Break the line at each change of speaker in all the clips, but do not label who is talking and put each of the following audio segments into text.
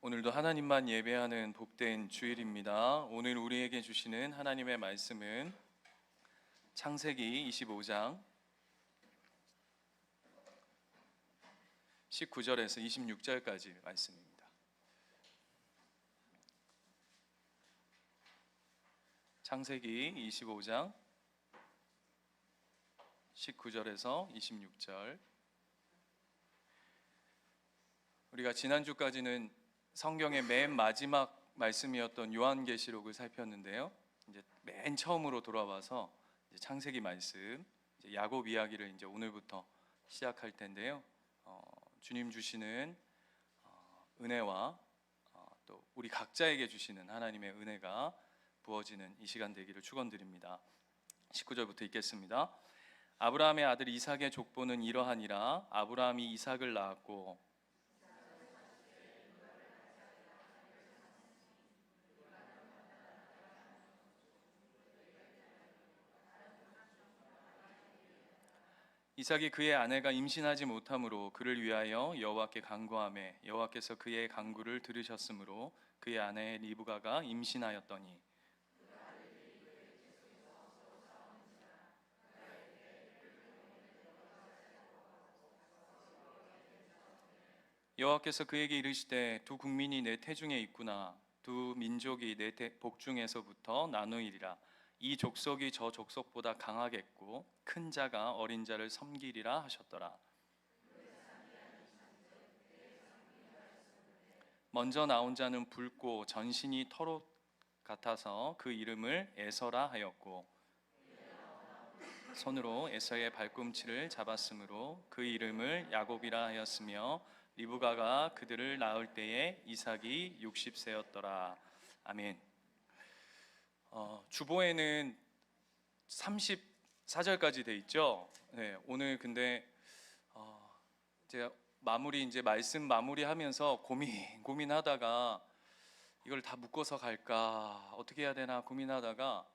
오늘도 하나님만 예배하는 복된 주일입니다. 오늘 우리에게 주시는 하나님의 말씀은 창세기 25장 19절에서 26절까지 말씀입니다. 창세기 25장 19절에서 26절. 우리가 지난주까지는 성경의 맨 마지막 말씀이었던 요한계시록을 살폈는데요. 이제 맨 처음으로 돌아와서 이제 창세기 말씀, 이제 야곱 이야기를 이제 오늘부터 시작할 텐데요. 주님 주시는 은혜와 또 우리 각자에게 주시는 하나님의 은혜가 부어지는 이 시간 되기를 축원드립니다. 19절부터 읽겠습니다. 아브라함의 아들 이삭의 족보는 이러하니라. 아브라함이 이삭을 낳았고 이삭이 그의 아내가 임신하지 못함으로 그를 위하여 여호와께 간구하매 여호와께서 그의 간구를 들으셨으므로 그의 아내 리브가가 임신하였더니 여호와께서 그에게 이르시되 두 국민이 내 태중에 있구나. 두 민족이 내 복중에서부터 나누이리라. 이 족속이 저 족속보다 강하겠고 큰 자가 어린 자를 섬기리라 하셨더라. 먼저 나온 자는 붉고 전신이 털옷 같아서 그 이름을 에서라 하였고 손으로 에서의 발꿈치를 잡았으므로 그 이름을 야곱이라 하였으며 리브가가 그들을 낳을 때에 이삭이 60세였더라. 아멘. 주보에는 34절까지 돼 있죠. 네, 오늘 근데 제가 말씀 마무리하면서 고민하다가 이걸 다 묶어서 갈까 어떻게 해야 되나 고민하다가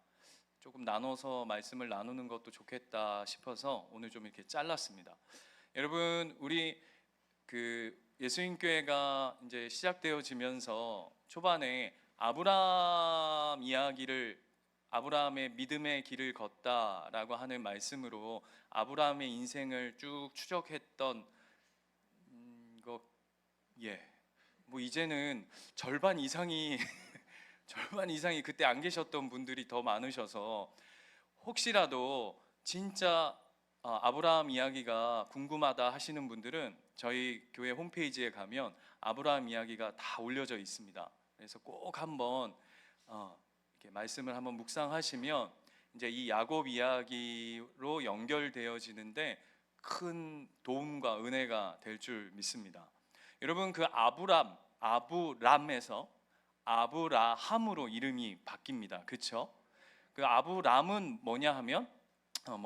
조금 나눠서 말씀을 나누는 것도 좋겠다 싶어서 오늘 좀 이렇게 잘랐습니다. 여러분, 우리 예수님교회가 이제 시작되어지면서 초반에 아브라함의 믿음의 길을 걷다라고 하는 말씀으로 아브라함의 인생을 쭉 추적했던 이제는 절반 이상이 그때 안 계셨던 분들이 더 많으셔서 혹시라도 진짜 아브라함 이야기가 궁금하다 하시는 분들은 저희 교회 홈페이지에 가면 아브라함 이야기가 다 올려져 있습니다. 그래서 꼭 한번 이렇게 말씀을 한번 묵상하시면 이제 이 야곱 이야기로 연결되어지는데 큰 도움과 은혜가 될 줄 믿습니다. 여러분, 그 아브람에서 아브라함으로 이름이 바뀝니다. 그렇죠? 그 아브람은 뭐냐 하면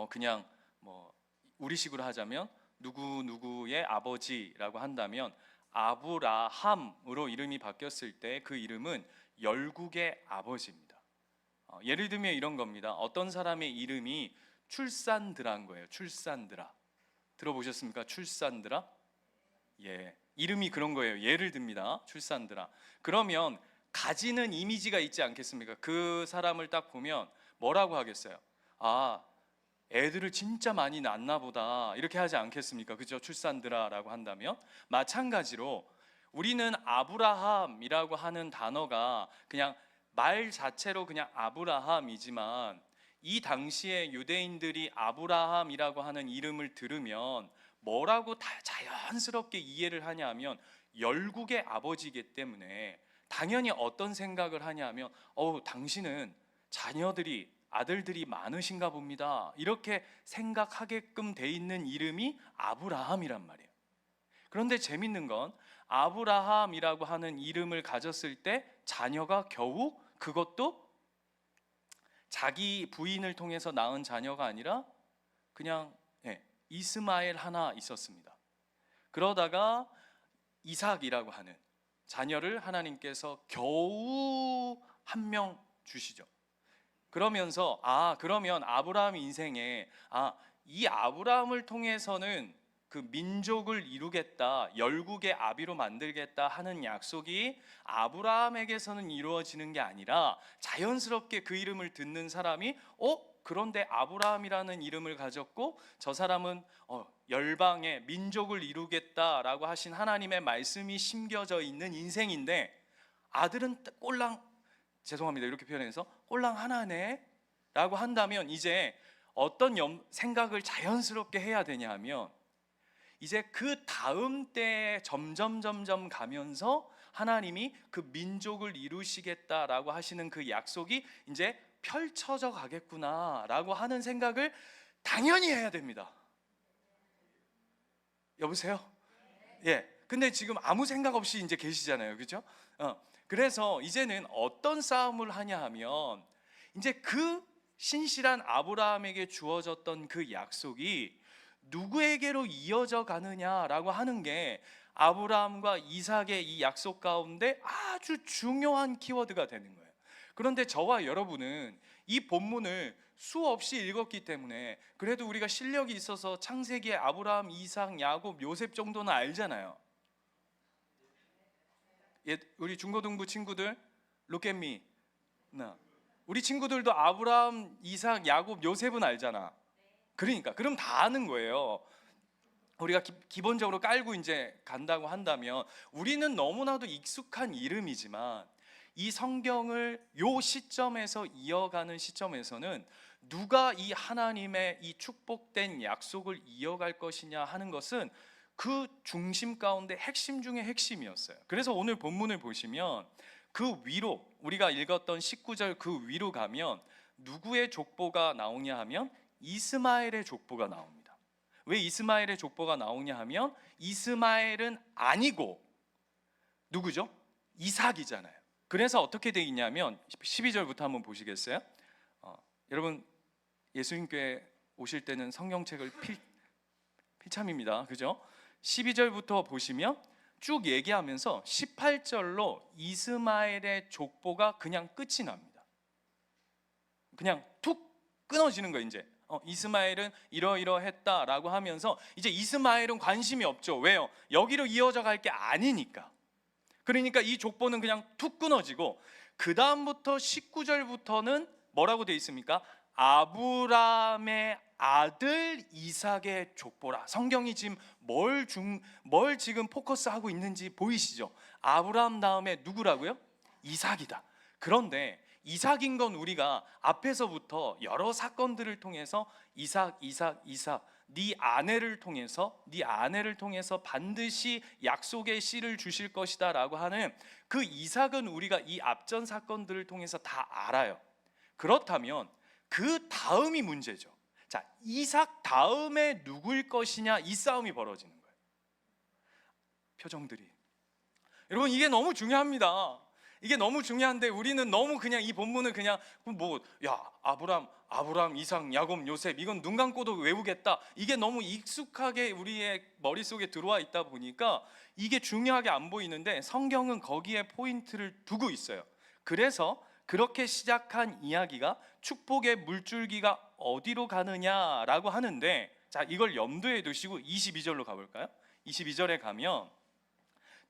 그냥 우리식으로 하자면 누구누구의 아버지라고 한다면 아브라함으로 이름이 바뀌었을 때 그 이름은 열국의 아버지입니다. 예를 들면 이런 겁니다. 어떤 사람의 이름이 출산드라인 거예요. 출산드라. 들어보셨습니까? 출산드라? 예, 이름이 그런 거예요. 예를 듭니다. 출산드라. 그러면 가지는 이미지가 있지 않겠습니까? 그 사람을 딱 보면 뭐라고 하겠어요? 애들을 진짜 많이 낳나 보다 이렇게 하지 않겠습니까? 그죠? 출산드라라고 한다면 마찬가지로 우리는 아브라함이라고 하는 단어가 그냥 말 자체로 그냥 아브라함이지만 이 당시에 유대인들이 아브라함이라고 하는 이름을 들으면 뭐라고 다 자연스럽게 이해를 하냐면 열국의 아버지이기 때문에 당연히 어떤 생각을 하냐면 당신은 아들들이 많으신가 봅니다 이렇게 생각하게끔 돼 있는 이름이 아브라함이란 말이에요. 그런데 재밌는 건 아브라함이라고 하는 이름을 가졌을 때 자녀가 겨우 그것도 자기 부인을 통해서 낳은 자녀가 아니라 그냥 이스마엘 하나 있었습니다. 그러다가 이삭이라고 하는 자녀를 하나님께서 겨우 한 명 주시죠. 그러면서 그러면 아브라함 인생에 이 아브라함을 통해서는 그 민족을 이루겠다, 열국의 아비로 만들겠다 하는 약속이 아브라함에게서는 이루어지는 게 아니라 자연스럽게 그 이름을 듣는 사람이 그런데 아브라함이라는 이름을 가졌고 저 사람은 열방의 민족을 이루겠다라고 하신 하나님의 말씀이 심겨져 있는 인생인데 아들은 꼴랑, 죄송합니다 이렇게 표현해서 꼴랑 하나네 라고 한다면 이제 어떤 생각을 자연스럽게 해야 되냐 하면 이제 그 다음 때에 점점 가면서 하나님이 그 민족을 이루시겠다라고 하시는 그 약속이 이제 펼쳐져 가겠구나라고 하는 생각을 당연히 해야 됩니다. 여보세요? 예. 근데 지금 아무 생각 없이 이제 계시잖아요. 그죠? 그래서 이제는 어떤 싸움을 하냐 하면 이제 그 신실한 아브라함에게 주어졌던 그 약속이 누구에게로 이어져 가느냐라고 하는 게 아브라함과 이삭의 이 약속 가운데 아주 중요한 키워드가 되는 거예요. 그런데 저와 여러분은 이 본문을 수없이 읽었기 때문에 그래도 우리가 실력이 있어서 창세기에 아브라함, 이삭, 야곱, 요셉 정도는 알잖아요. 우리 중고등부 친구들 look at me. 우리 친구들도 아브라함, 이삭, 야곱, 요셉은 알잖아. 그러니까 그럼 다 아는 거예요. 우리가 기본적으로 깔고 이제 간다고 한다면 우리는 너무나도 익숙한 이름이지만 이 성경을 요 시점에서 이어가는 시점에서는 누가 이 하나님의 이 축복된 약속을 이어갈 것이냐 하는 것은 그 중심 가운데 핵심 중에 핵심이었어요. 그래서 오늘 본문을 보시면 그 위로 우리가 읽었던 19절 그 위로 가면 누구의 족보가 나오냐 하면 이스마엘의 족보가 나옵니다. 왜 이스마엘의 족보가 나오냐 하면 이스마엘은 아니고 누구죠? 이삭이잖아요. 그래서 어떻게 되어 있냐면 12절부터 한번 보시겠어요? 여러분 예수님께 오실 때는 성경책을 필참입니다. 그죠? 12절부터 보시면 쭉 얘기하면서 18절로 이스마엘의 족보가 그냥 끝이 납니다. 그냥 툭 끊어지는 거예요. 이제 이스마엘은 이러이러했다라고 하면서 이제 이스마엘은 관심이 없죠. 왜요? 여기로 이어져 갈 게 아니니까. 그러니까 이 족보는 그냥 툭 끊어지고 그 다음부터 19절부터는 뭐라고 되어 있습니까? 아브라함의 아들 이삭의 족보라. 성경이 지금 뭘 지금 포커스하고 있는지 보이시죠? 아브라함 다음에 누구라고요? 이삭이다. 그런데 이삭인 건 우리가 앞에서부터 여러 사건들을 통해서 이삭 네 아내를 통해서 반드시 약속의 씨를 주실 것이다 라고 하는 그 이삭은 우리가 이 앞전 사건들을 통해서 다 알아요. 그렇다면 그 다음이 문제죠. 자, 이삭 다음에 누구일 것이냐 이 싸움이 벌어지는 거예요. 표정들이 여러분 이게 너무 중요합니다. 이게 너무 중요한데 우리는 너무 그냥 이 본문을 그냥 아브람, 이삭, 야곱, 요셉 이건 눈 감고도 외우겠다. 이게 너무 익숙하게 우리의 머릿속에 들어와 있다 보니까 이게 중요하게 안 보이는데 성경은 거기에 포인트를 두고 있어요. 그래서 그렇게 시작한 이야기가 축복의 물줄기가 어디로 가느냐라고 하는데 자, 이걸 염두에 두시고 22절로 가볼까요? 22절에 가면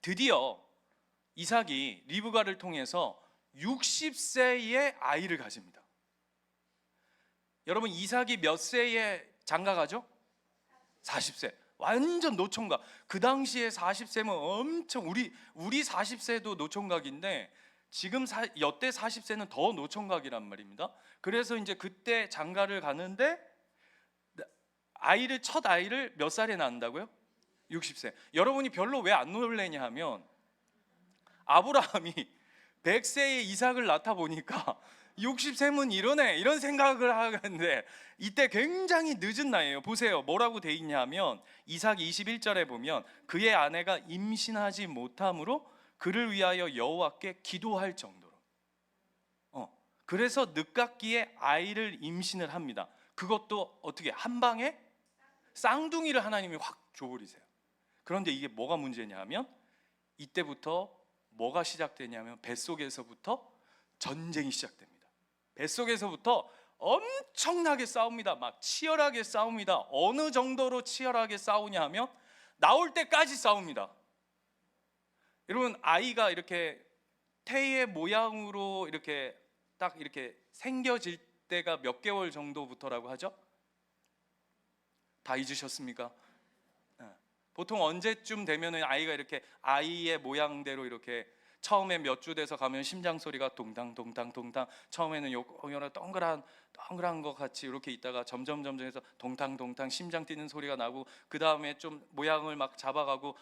드디어 이삭이 리브가를 통해서 60세의 아이를 가집니다. 여러분 이삭이 몇 세에 장가가죠? 40세. 완전 노총각. 그 당시에 40세면 엄청 우리 40세도 노총각인데 지금 여태 40세는 더 노총각이란 말입니다. 그래서 이제 그때 장가를 가는데 첫 아이를 몇 살에 낳는다고요? 60세. 여러분이 별로 왜 안 놀래냐 하면 아브라함이 100세의 이삭을 낳다 보니까 60세면 이러네 이런 생각을 하는데 이때 굉장히 늦은 나이에요. 보세요. 뭐라고 돼 있냐면 이삭 21절에 보면 그의 아내가 임신하지 못함으로 그를 위하여 여호와께 기도할 정도로 그래서 늦깎이에 아이를 임신을 합니다. 그것도 어떻게 한 방에 쌍둥이를 하나님이 확 줘버리세요. 그런데 이게 뭐가 문제냐 하면 이때부터 뭐가 시작되냐면 뱃속에서부터 전쟁이 시작됩니다. 뱃속에서부터 엄청나게 싸웁니다. 막 치열하게 싸웁니다. 어느 정도로 치열하게 싸우냐 하면 나올 때까지 싸웁니다. 여러분, 아이가 이렇게 태의 모양으로 이렇게 딱 이렇게 생겨질 때가 몇 개월 정도부터라고 하죠? 다 잊으셨습니까? 네. 보통 언제쯤 되면은 아이가 이렇게 아이의 모양대로 이렇게 처음에 몇 주 돼서 가면 심장 소리가 동당 동당 동당, 처음에는 요런 동그란 것 같이 이렇게 있다가 점점 해서 동당 동당 심장 뛰는 소리가 나고, 그 다음에 좀 모양을 막 잡아가고.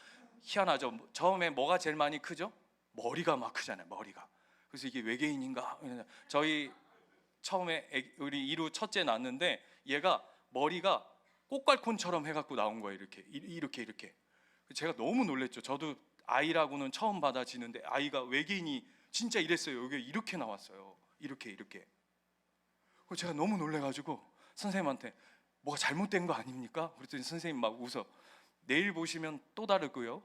희한하죠. 처음에 뭐가 제일 많이 크죠? 머리가 막 크잖아요. 머리가. 그래서 이게 외계인인가? 저희 처음에 우리 이루 첫째 낳았는데 얘가 머리가 꽃갈콘처럼 해갖고 나온 거예요. 이렇게. 제가 너무 놀랬죠. 저도 아이라고는 처음 받아지는데 아이가 외계인이 진짜 이랬어요. 여기 이렇게 나왔어요. 이렇게. 그래서 제가 너무 놀래가지고 선생님한테 뭐가 잘못된 거 아닙니까? 그랬더니 선생님 막 웃어. 내일 보시면 또 다르고요,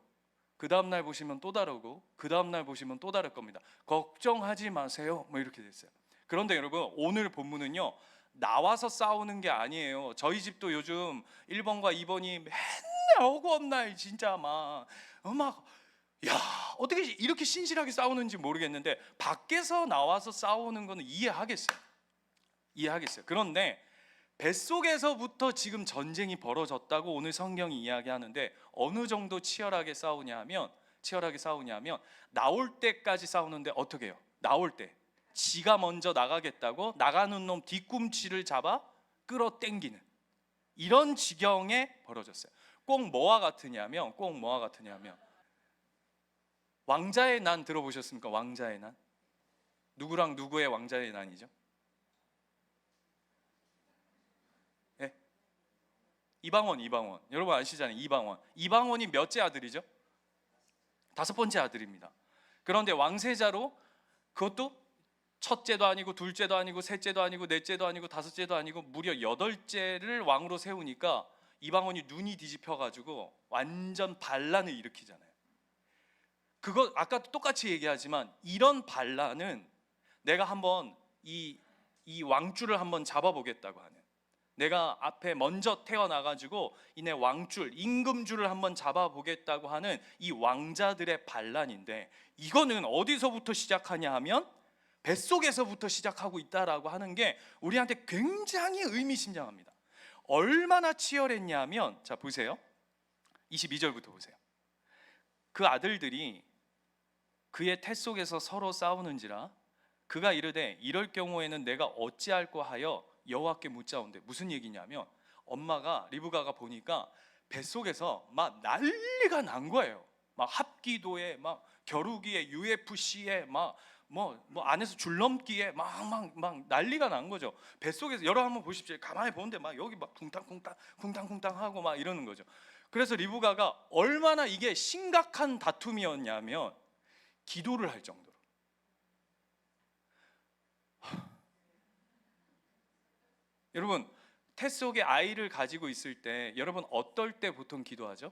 그 다음날 보시면 또 다르고, 그 다음날 보시면 또 다를 겁니다. 걱정하지 마세요. 뭐 이렇게 됐어요. 그런데 여러분, 오늘 본문은요, 나와서 싸우는 게 아니에요. 저희 집도 요즘 1번과 2번이 맨날 허구없날 진짜 야, 어떻게 이렇게 신실하게 싸우는지 모르겠는데 밖에서 나와서 싸우는 거는 이해하겠어요. 그런데 뱃속에서부터 지금 전쟁이 벌어졌다고 오늘 성경이 이야기하는데, 어느 정도 치열하게 싸우냐면 나올 때까지 싸우는데 어떻게 해요? 나올 때 지가 먼저 나가겠다고 나가는 놈 뒤꿈치를 잡아 끌어당기는 이런 지경에 벌어졌어요. 꼭 뭐와 같으냐면 왕자의 난 들어보셨습니까? 왕자의 난. 누구랑 누구의 왕자의 난이죠? 네? 이방원. 여러분 아시잖아요. 이방원이 몇째 아들이죠? 5번째 아들입니다. 그런데 왕세자로, 그것도 첫째도 아니고 둘째도 아니고 셋째도 아니고 넷째도 아니고 다섯째도 아니고 무려 8째를 왕으로 세우니까 이방원이 눈이 뒤집혀가지고 완전 반란을 일으키잖아요. 그거 아까도 똑같이 얘기하지만, 이런 반란은 내가 한번 이 왕줄을 한번 잡아보겠다고 하는, 내가 앞에 먼저 태어나가지고 이내 왕줄, 임금줄을 한번 잡아보겠다고 하는 이 왕자들의 반란인데, 이거는 어디서부터 시작하냐 하면 뱃속에서부터 시작하고 있다라고 하는 게 우리한테 굉장히 의미심장합니다. 얼마나 치열했냐면, 자 보세요. 22절부터 보세요. 그 아들들이 그의 태 속에서 서로 싸우는지라 그가 이르되 이럴 경우에는 내가 어찌할꼬 하여 여호와께 묻자온대. 무슨 얘기냐면, 엄마가 리브가가 보니까 뱃속에서 막 난리가 난 거예요. 막 합기도에, 막 겨루기에, UFC에, 막 안에서 줄넘기에 막 난리가 난 거죠. 뱃속에서. 여러분 한번 보십시오. 가만히 보는데 막 여기 막 쿵탕쿵탕 하고 막 이러는 거죠. 그래서 리브가가 얼마나 이게 심각한 다툼이었냐면 기도를 할 정도로. 여러분, 태 속에 아이를 가지고 있을 때 여러분 어떨 때 보통 기도하죠?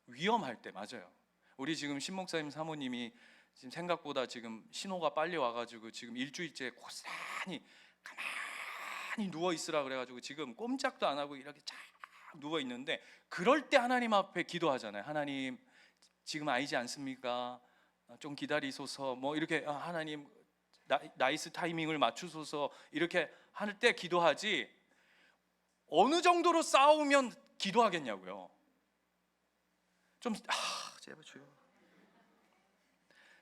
위험할 때. 맞아요. 우리 지금 신목사님 사모님이 지금 생각보다 지금 신호가 빨리 와가지고 지금 일주일째 고스란히 가만히 누워 있으라 그래가지고 지금 꼼짝도 안 하고 이렇게 쫙 누워 있는데, 그럴 때 하나님 앞에 기도하잖아요. 하나님, 지금 아니지 않습니까? 좀 기다리소서. 뭐 이렇게 하나님 나이스 타이밍을 맞추소서, 이렇게 할 때 기도하지 어느 정도로 싸우면 기도하겠냐고요. 좀 제발 주여.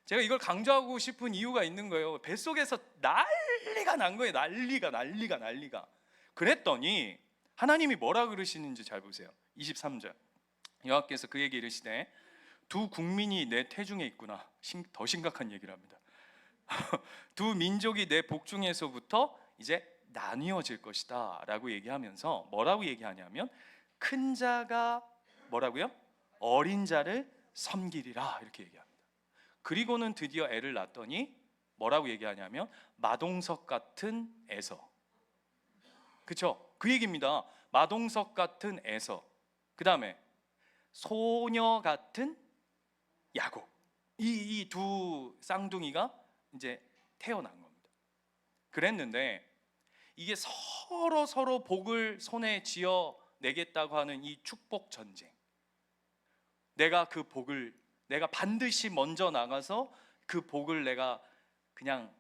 제가 이걸 강조하고 싶은 이유가 있는 거예요. 뱃속에서 난리가 난 거예요. 난리가. 그랬더니 하나님이 뭐라 그러시는지 잘 보세요. 23절. 여호와께서 그에게 이르시되 두 국민이 내 태중에 있구나. 더 심각한 얘기를 합니다. 두 민족이 내 복중에서부터 이제 나뉘어질 것이다 라고 얘기하면서 뭐라고 얘기하냐면, 큰 자가 뭐라고요? 어린 자를 섬기리라, 이렇게 얘기합니다. 그리고는 드디어 애를 낳았더니 뭐라고 얘기하냐면 마동석 같은 에서. 그쵸? 그 얘기입니다. 마동석 같은 에서. 그 다음에 소녀 같은 야곱. 이 두 쌍둥이가 이제 태어난 겁니다. 그랬는데 이게 서로 복을 손에 쥐어 내겠다고 하는 이 축복 전쟁, 내가 그 복을, 내가 반드시 먼저 나가서 그 복을 내가 그냥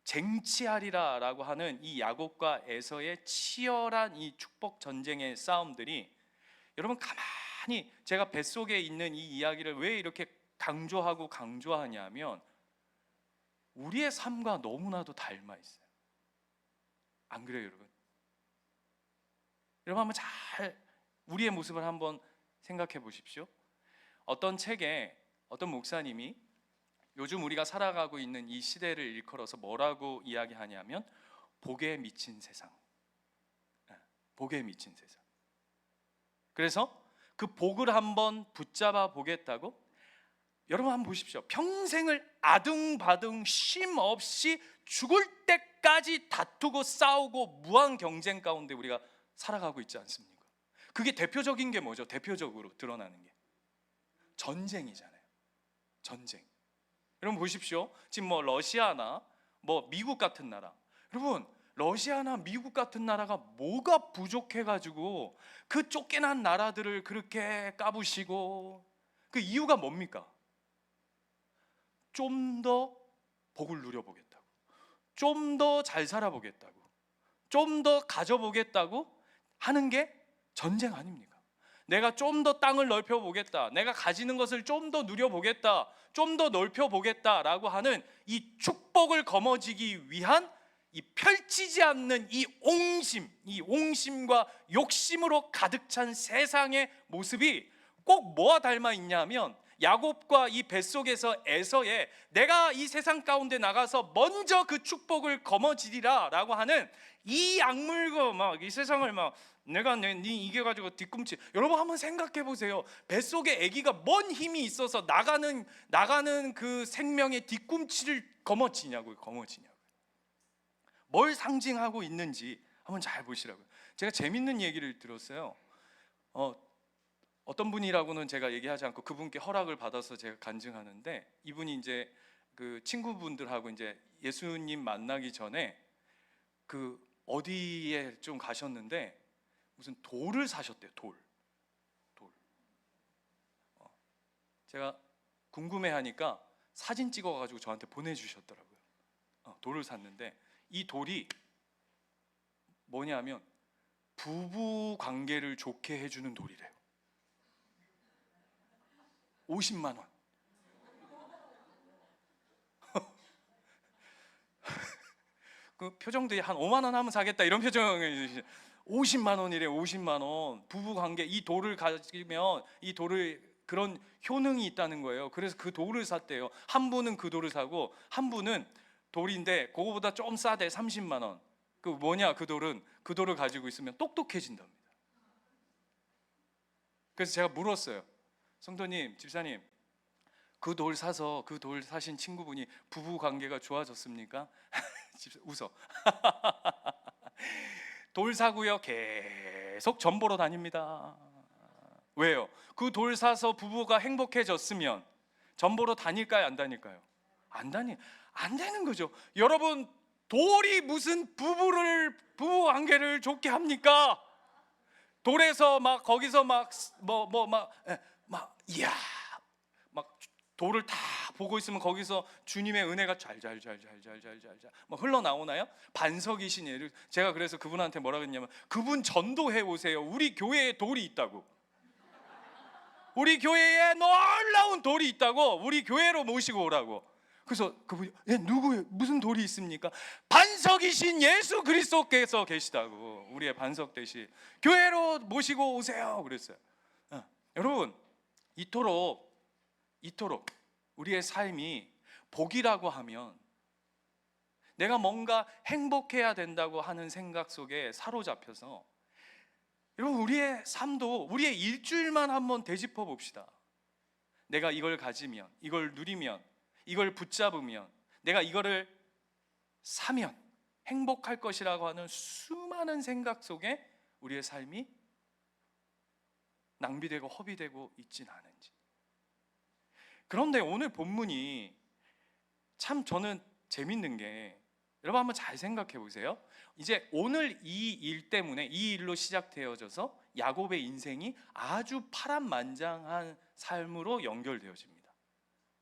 쟁취하리라 라고 하는 이 야곱과 에서의 치열한 이 축복 전쟁의 싸움들이, 여러분 가만히 제가 뱃속에 있는 이 이야기를 왜 이렇게 강조하고 강조하냐면 우리의 삶과 너무나도 닮아 있어요. 안 그래요, 여러분? 여러분 한번 잘 우리의 모습을 한번 생각해 보십시오. 어떤 책에 어떤 목사님이 요즘 우리가 살아가고 있는 이 시대를 일컬어서 뭐라고 이야기하냐면 복에 미친 세상. 복에 미친 세상. 그래서 그 복을 한번 붙잡아 보겠다고, 여러분 한번 보십시오. 평생을 아등바등 쉼 없이 죽을 때까지 다투고 싸우고 무한 경쟁 가운데 우리가 살아가고 있지 않습니까? 그게 대표적인 게 뭐죠? 대표적으로 드러나는 게 전쟁이잖아요. 전쟁. 여러분 보십시오. 지금 뭐 러시아나 뭐 미국 같은 나라, 여러분 러시아나 미국 같은 나라가 뭐가 부족해가지고 그 쫓겨난 나라들을 그렇게 까부시고, 그 이유가 뭡니까? 좀 더 복을 누려보겠다고, 좀 더 잘 살아보겠다고, 좀 더 가져보겠다고 하는 게 전쟁 아닙니까? 내가 좀 더 땅을 넓혀보겠다, 내가 가지는 것을 좀 더 누려보겠다, 좀 더 넓혀보겠다라고 하는 이 축복을 거머쥐기 위한 이 펼치지 않는 이 옹심과 욕심으로 가득 찬 세상의 모습이 꼭 뭐와 닮아 있냐면 야곱과 이 뱃속에서 에서의 내가 이 세상 가운데 나가서 먼저 그 축복을 거머쥐리라 라고 하는 이 악물고 막 이 세상을 막 내가 네 이겨가지고 뒤꿈치, 여러분 한번 생각해 보세요. 뱃속에 아기가 뭔 힘이 있어서 나가는 그 생명의 뒤꿈치를 거머쥐냐고요. 뭘 상징하고 있는지 한번 잘 보시라고요. 제가 재밌는 얘기를 들었어요. 어떤 분이라고는 제가 얘기하지 않고 그분께 허락을 받아서 제가 간증하는데, 이분이 이제 그 친구분들하고 이제 예수님 만나기 전에 그 어디에 좀 가셨는데 무슨 돌을 사셨대요. 돌. 제가 궁금해하니까 사진 찍어가지고 저한테 보내주셨더라고요. 돌을 샀는데 이 돌이 뭐냐면 부부 관계를 좋게 해주는 돌이래요. 50만 원. 그 표정들이 한 5만 원 하면 사겠다 이런 표정이. 50만 원이래. 50만 원. 부부 관계, 이 돌을 가지면 이 돌을 그런 효능이 있다는 거예요. 그래서 그 돌을 샀대요. 한 분은 그 돌을 사고 한 분은 돌인데 그거보다 좀 싸대. 30만 원. 그 뭐냐, 그 돌을 가지고 있으면 똑똑해진답니다. 그래서 제가 물었어요. 성도님, 집사님, 그 돌 사서 그 돌 사신 친구분이 부부 관계가 좋아졌습니까? 웃어. 돌 사고요, 계속 전 보러 다닙니다. 왜요? 그 돌 사서 부부가 행복해졌으면 전 보러 다닐까요, 안 다닐까요? 안 되는 거죠. 여러분, 돌이 무슨 부부 관계를 좋게 합니까? 돌에서 막 거기서 막 이야 막 돌을 다 보고 있으면 거기서 주님의 은혜가 잘잘잘잘잘잘잘 막 흘러나오나요? 반석이시니. 제가 그래서 그분한테 뭐라 그랬냐면, 그분 전도해 오세요. 우리 교회에 돌이 있다고. 우리 교회에 놀라운 돌이 있다고. 우리 교회로 모시고 오라고. 그래서 그분이 누구예요? 무슨 돌이 있습니까? 반석이신 예수 그리스도께서 계시다고. 우리의 반석 대신 교회로 모시고 오세요 그랬어요. 여러분, 이토록 우리의 삶이 복이라고 하면 내가 뭔가 행복해야 된다고 하는 생각 속에 사로잡혀서, 여러분 우리의 삶도 우리의 일주일만 한번 되짚어 봅시다. 내가 이걸 가지면, 이걸 누리면, 이걸 붙잡으면, 내가 이거를 사면 행복할 것이라고 하는 수많은 생각 속에 우리의 삶이 낭비되고 허비되고 있진 않은지. 그런데 오늘 본문이 참 저는 재밌는 게, 여러분 한번 잘 생각해 보세요. 이제 오늘 이 일 때문에, 이 일로 시작되어져서 야곱의 인생이 아주 파란만장한 삶으로 연결되어집니다.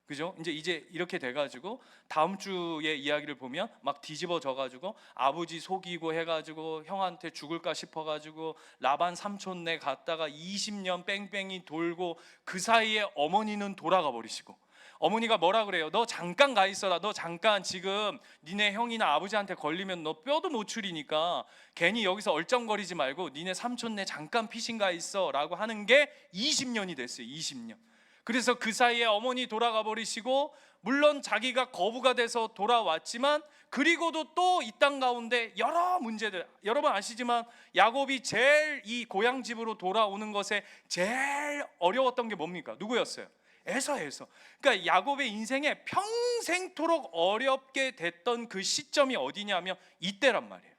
그죠? 이제 이렇게 돼가지고 다음 주의 이야기를 보면 막 뒤집어져 가지고 아버지 속이고 해가지고 형한테 죽을까 싶어가지고 라반 삼촌네 갔다가 20년 뺑뺑이 돌고 그 사이에 어머니는 돌아가 버리시고, 어머니가 뭐라 그래요? 너 잠깐 가 있어라. 너 잠깐, 지금 니네 형이나 아버지한테 걸리면 너 뼈도 못 추리니까 괜히 여기서 얼쩡거리지 말고 니네 삼촌네 잠깐 피신 가 있어 라고 하는 게 20년이 됐어요. 20년. 그래서 그 사이에 어머니 돌아가 버리시고, 물론 자기가 거부가 돼서 돌아왔지만 그리고도 또 이 땅 가운데 여러 문제들, 여러분 아시지만 야곱이 제일 이 고향 집으로 돌아오는 것에 제일 어려웠던 게 뭡니까? 누구였어요? 에서에서. 그러니까 야곱의 인생에 평생토록 어렵게 됐던 그 시점이 어디냐면 이때란 말이에요.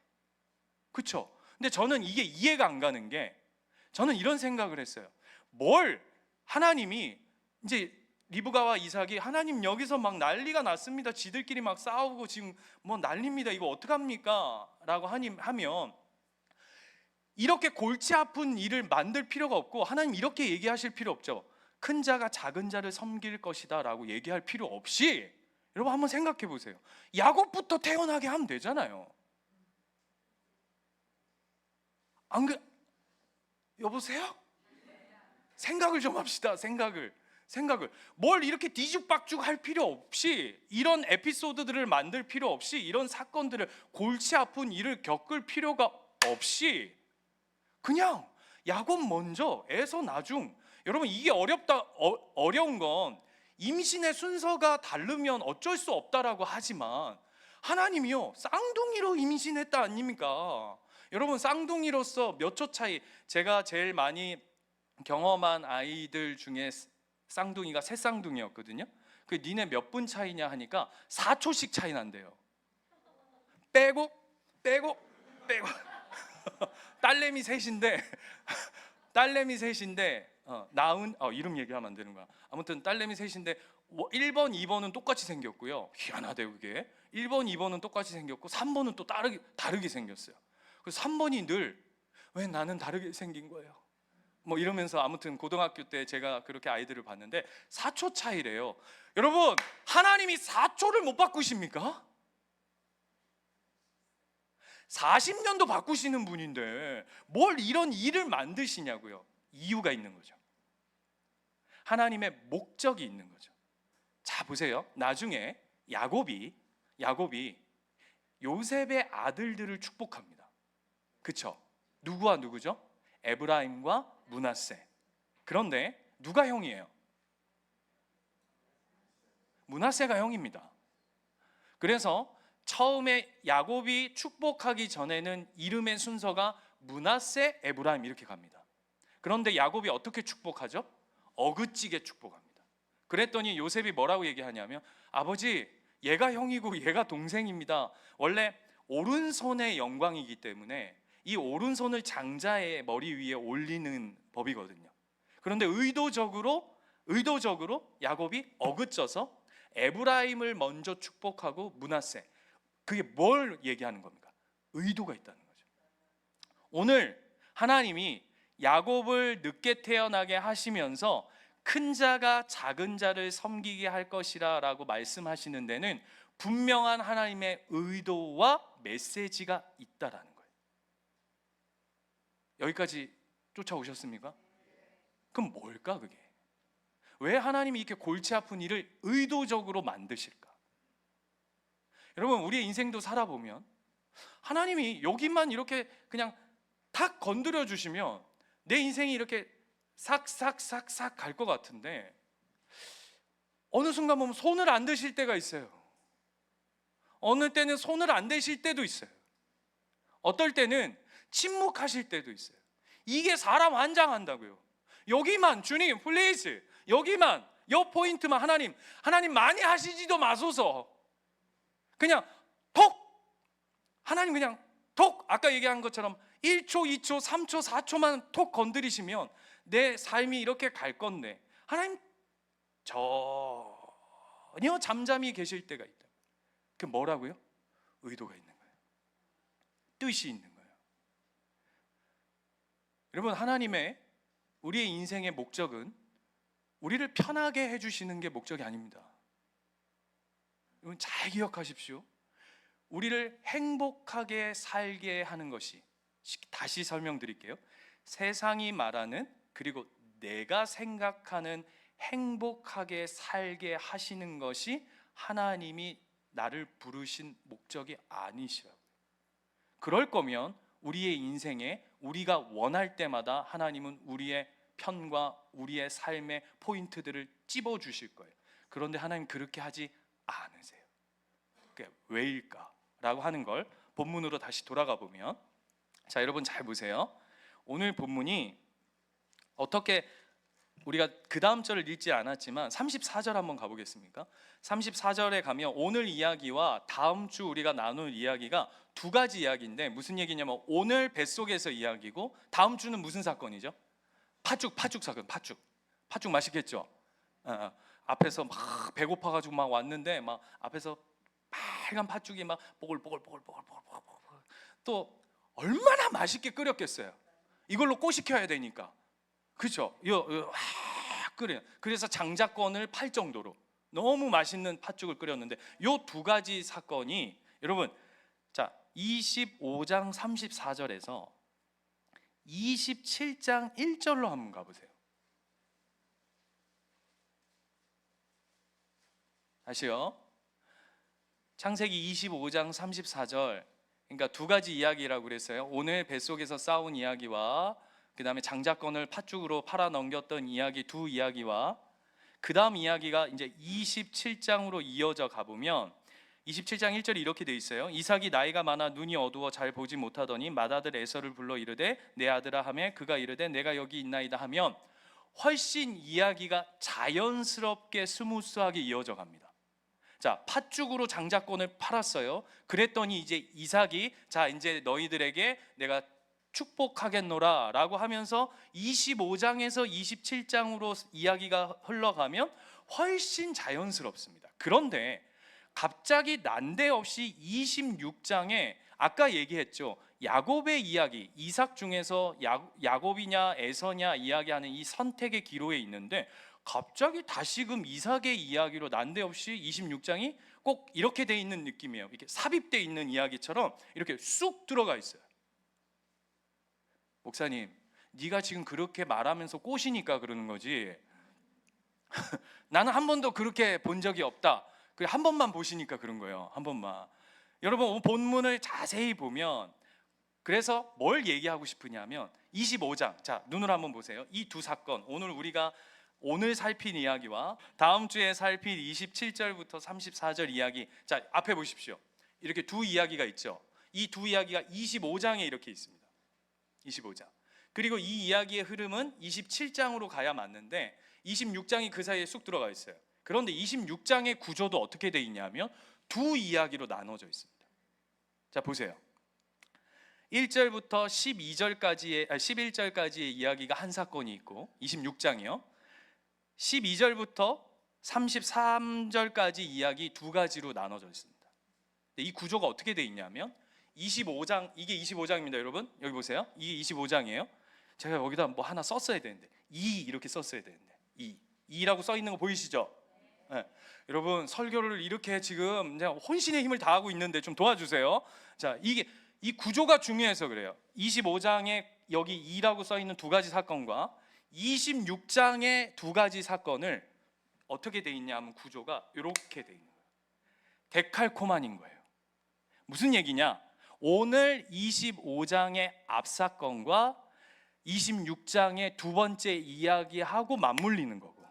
그렇죠? 근데 저는 이게 이해가 안 가는 게, 저는 이런 생각을 했어요. 뭘 하나님이 이제 리브가와 이삭이, 하나님 여기서 막 난리가 났습니다. 지들끼리 막 싸우고 지금 뭐 난립니다. 이거 어떡합니까? 라고 하면 이렇게 골치 아픈 일을 만들 필요가 없고, 하나님 이렇게 얘기하실 필요 없죠. 큰 자가 작은 자를 섬길 것이다 라고 얘기할 필요 없이, 여러분 한번 생각해 보세요. 야곱부터 태어나게 하면 되잖아요. 안 그, 여보세요? 생각을 좀 합시다. 생각을 뭘 이렇게 뒤죽박죽 할 필요 없이, 이런 에피소드들을 만들 필요 없이, 이런 사건들을, 골치 아픈 일을 겪을 필요가 없이 그냥 야곱 먼저, 에서 나중. 여러분 이게 어려운 건 임신의 순서가 다르면 어쩔 수 없다라고 하지만, 하나님이요 쌍둥이로 임신했다 아닙니까? 여러분 쌍둥이로서 몇 초 차이, 제가 제일 많이 경험한 아이들 중에 쌍둥이가 새 쌍둥이였거든요. 그 니네 몇 분 차이냐 하니까 4초씩 차이 난대요. 빼고 딸내미 셋인데 낳은, 이름 얘기하면 안 되는 거야. 아무튼 딸내미 셋인데 1번, 2번은 똑같이 생겼고요. 희한하대 그게. 1번, 2번은 똑같이 생겼고 3번은 또 다르게 생겼어요. 그래서 3번이 늘 왜 나는 다르게 생긴 거예요? 뭐 이러면서, 아무튼 고등학교 때 제가 그렇게 아이들을 봤는데 4초 차이래요. 여러분 하나님이 4초를 못 바꾸십니까? 40년도 바꾸시는 분인데 뭘 이런 일을 만드시냐고요. 이유가 있는 거죠. 하나님의 목적이 있는 거죠. 자 보세요. 나중에 야곱이 요셉의 아들들을 축복합니다. 그쵸? 누구와 누구죠? 에브라임과 므낫세. 그런데 누가 형이에요? 므낫세가 형입니다. 그래서 처음에 야곱이 축복하기 전에는 이름의 순서가 므낫세, 에브라임 이렇게 갑니다. 그런데 야곱이 어떻게 축복하죠? 어긋지게 축복합니다. 그랬더니 요셉이 뭐라고 얘기하냐면, 아버지 얘가 형이고 얘가 동생입니다. 원래 오른손의 영광이기 때문에 이 오른손을 장자의 머리 위에 올리는 법이거든요. 그런데 의도적으로 야곱이 어긋져서 에브라임을 먼저 축복하고 므낫세. 그게 뭘 얘기하는 겁니까? 의도가 있다는 거죠. 오늘 하나님이 야곱을 늦게 태어나게 하시면서 큰 자가 작은 자를 섬기게 할 것이라 라고 말씀하시는 데는 분명한 하나님의 의도와 메시지가 있다라는 거예요. 여기까지 쫓아오셨습니까? 그럼 뭘까 그게? 왜 하나님이 이렇게 골치 아픈 일을 의도적으로 만드실까? 여러분 우리의 인생도 살아보면 하나님이 여기만 이렇게 그냥 탁 건드려 주시면 내 인생이 이렇게 싹싹싹싹 갈 것 같은데, 어느 순간 보면 손을 안 드실 때가 있어요. 어느 때는 손을 안 대실 때도 있어요. 어떨 때는 침묵하실 때도 있어요. 이게 사람 환장한다고요. 여기만 주님 플리즈, 여기만, 요 포인트만 하나님 많이 하시지도 마소서. 그냥 톡, 하나님 그냥 톡, 아까 얘기한 것처럼 1초, 2초, 3초, 4초만 톡 건드리시면 내 삶이 이렇게 갈 건데, 하나님 전혀 잠잠히 계실 때가 있다. 그 뭐라고요? 의도가 있는 거예요. 뜻이 있는 거예요. 여러분, 하나님의 우리의 인생의 목적은 우리를 편하게 해주시는 게 목적이 아닙니다. 여러분 잘 기억하십시오. 우리를 행복하게 살게 하는 것이, 다시 설명드릴게요. 세상이 말하는, 그리고 내가 생각하는 행복하게 살게 하시는 것이 하나님이 나를 부르신 목적이 아니시라고요. 그럴 거면 우리의 인생에 우리가 원할 때마다 하나님은 우리의 편과 우리의 삶의 포인트들을 찝어주실 거예요. 그런데 하나님 그렇게 하지 않으세요. 그게 왜일까? 라고 하는 걸 본문으로 다시 돌아가 보면, 자, 여러분 잘 보세요. 오늘 본문이 어떻게, 우리가 그 다음 절을 읽지 않았지만 34절 한번 가보겠습니까? 34절에 가면 오늘 이야기와 다음 주 우리가 나눌 이야기가 두 가지 이야기인데, 무슨 얘기냐면 오늘 뱃속에서 이야기고, 다음 주는 무슨 사건이죠? 팥죽 사건. 팥죽 맛있겠죠? 앞에서 막 배고파가지고 막 왔는데, 막 앞에서 빨간 팥죽이 막 보글보글 또 얼마나 맛있게 끓였겠어요. 이걸로 꼬시켜야 되니까, 그렇죠? 끓여. 그래서 장자권을 팔 정도로 너무 맛있는 팥죽을 끓였는데, 요 두 가지 사건이, 여러분, 자, 25장 34절에서 27장 1절로 한번 가보세요. 다시요. 창세기 25장 34절, 그러니까 두 가지 이야기라고 그랬어요. 오늘 뱃속에서 싸운 이야기와 그 다음에 장자권을 팥죽으로 팔아 넘겼던 이야기, 두 이야기와 그 다음 이야기가 이제 27장으로 이어져 가보면 27장 1절이 이렇게 돼 있어요. 이삭이 나이가 많아 눈이 어두워 잘 보지 못하더니 맏아들 에서를 불러 이르되 내 아들아 하매 그가 이르되 내가 여기 있나이다 하면, 훨씬 이야기가 자연스럽게 스무스하게 이어져 갑니다. 자, 팥죽으로 장자권을 팔았어요. 그랬더니 이제 이삭이, 자, 이제 너희들에게 내가 축복하겠노라 라고 하면서 25장에서 27장으로 이야기가 흘러가면 훨씬 자연스럽습니다. 그런데 갑자기 난데없이 26장에 아까 얘기했죠, 야곱의 이야기, 이삭 중에서 야곱이냐 에서냐 이야기하는 이 선택의 기로에 있는데, 갑자기 다시금 이삭의 이야기로 난데없이 26장이 꼭 이렇게 돼 있는 느낌이에요. 이렇게 삽입돼 있는 이야기처럼 이렇게 쑥 들어가 있어요. 목사님, 네가 지금 그렇게 말하면서 꼬시니까 그러는 거지 나는 한 번도 그렇게 본 적이 없다. 한 번만 보시니까 그런 거예요. 한 번만. 여러분 본문을 자세히 보면, 그래서 뭘 얘기하고 싶으냐면 25장, 자, 눈으로 한번 보세요. 이 두 사건, 오늘 살핀 이야기와 다음 주에 살필 27절부터 34절 이야기, 자, 앞에 보십시오. 이렇게 두 이야기가 있죠. 이 두 이야기가 25장에 이렇게 있습니다. 25장. 그리고 이 이야기의 흐름은 27장으로 가야 맞는데 26장이 그 사이에 쑥 들어가 있어요. 그런데 26장의 구조도 어떻게 돼 있냐면 두 이야기로 나눠져 있습니다. 자, 보세요. 1절부터 11절까지의 이야기가 한 사건이 있고, 26장이요. 12절부터 33절까지 이야기 두 가지로 나눠져 있습니다. 이 구조가 어떻게 돼 있냐면 25장, 이게 25장입니다. 여러분 여기 보세요. 이게 25장이에요. 제가 여기다 뭐 하나 썼어야 되는데, 이렇게 썼어야 되는데, 이라고 써 있는 거 보이시죠? 네. 여러분 설교를 이렇게 지금 그냥 혼신의 힘을 다하고 있는데 좀 도와주세요. 자, 이 구조가 중요해서 그래요. 25장에 여기 2라고 써 있는 두 가지 사건과 26장의 두 가지 사건을 어떻게 돼 있냐 하면 구조가 이렇게 돼 있는 거예요. 데칼코마니인 거예요. 무슨 얘기냐? 오늘 25장의 앞사건과 26장의 두 번째 이야기하고 맞물리는 거고,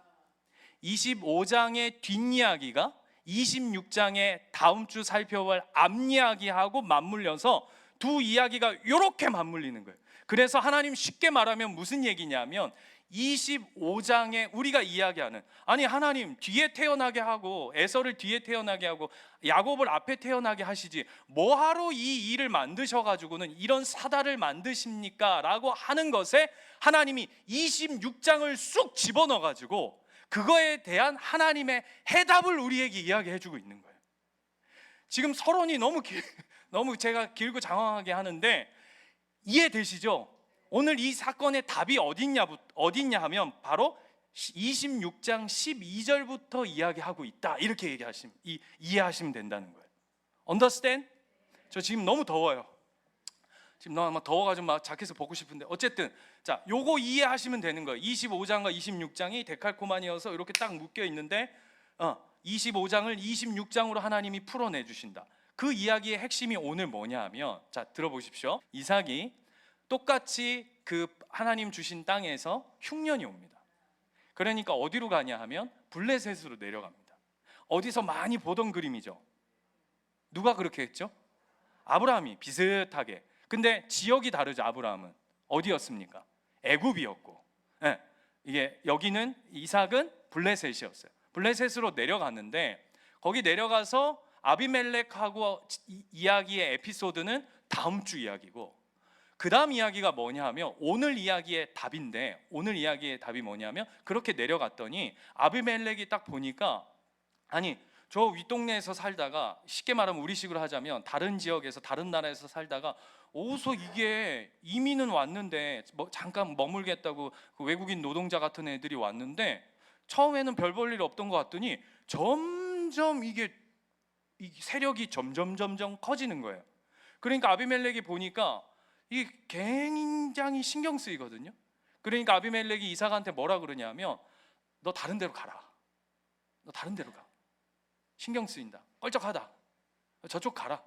25장의 뒷이야기가 26장의 다음 주 살펴볼 앞이야기하고 맞물려서 두 이야기가 이렇게 맞물리는 거예요. 그래서 하나님 쉽게 말하면 무슨 얘기냐면 25장에 우리가 이야기하는, 아니 하나님 뒤에 태어나게 하고 에서를 뒤에 태어나게 하고 야곱을 앞에 태어나게 하시지 뭐하러 이 일을 만드셔가지고는 이런 사달을 만드십니까? 라고 하는 것에 하나님이 26장을 쑥 집어넣어가지고 그거에 대한 하나님의 해답을 우리에게 이야기해주고 있는 거예요. 지금 서론이 너무 제가 길고 장황하게 하는데 이해되시죠? 오늘 이 사건의 답이 어딨냐 하면 바로 26장 12절부터 이야기하고 있다, 이렇게 이해하시면 된다는 거예요. Understand? 저 지금 너무 더워요. 지금 너무 더워가지고 막 자켓을 벗고 싶은데, 어쨌든 자, 요거 이해하시면 되는 거예요. 25장과 26장이 데칼코마니여서 이렇게 딱 묶여 있는데 25장을 26장으로 하나님이 풀어내 주신다. 그 이야기의 핵심이 오늘 뭐냐 하면, 자, 들어보십시오. 이삭이 똑같이 그 하나님 주신 땅에서 흉년이 옵니다. 그러니까 어디로 가냐 하면 블레셋으로 내려갑니다. 어디서 많이 보던 그림이죠. 누가 그렇게 했죠? 아브라함이 비슷하게. 근데 지역이 다르죠. 아브라함은 어디였습니까? 애굽이었고, 이게 여기는 이삭은 블레셋이었어요. 블레셋으로 내려갔는데, 거기 내려가서 아비멜렉하고 이야기의 에피소드는 다음 주 이야기고, 그 다음 이야기가 뭐냐 하면 오늘 이야기의 답인데, 오늘 이야기의 답이 뭐냐면, 그렇게 내려갔더니 아비멜렉이 딱 보니까, 아니 저 윗동네에서 살다가, 쉽게 말하면 우리식으로 하자면 다른 지역에서 다른 나라에서 살다가 어디서 이게 이민은 왔는데 잠깐 머물겠다고 그 외국인 노동자 같은 애들이 왔는데, 처음에는 별 볼 일 없던 것 같더니 점점 이게 세력이 점점 커지는 거예요. 그러니까 아비멜렉이 보니까 이게 굉장히 신경 쓰이거든요. 그러니까 아비멜렉이 이삭한테 뭐라 그러냐면, 너 다른 데로 가라. 너 다른 데로 가. 신경 쓰인다. 껄쩍하다. 저쪽 가라.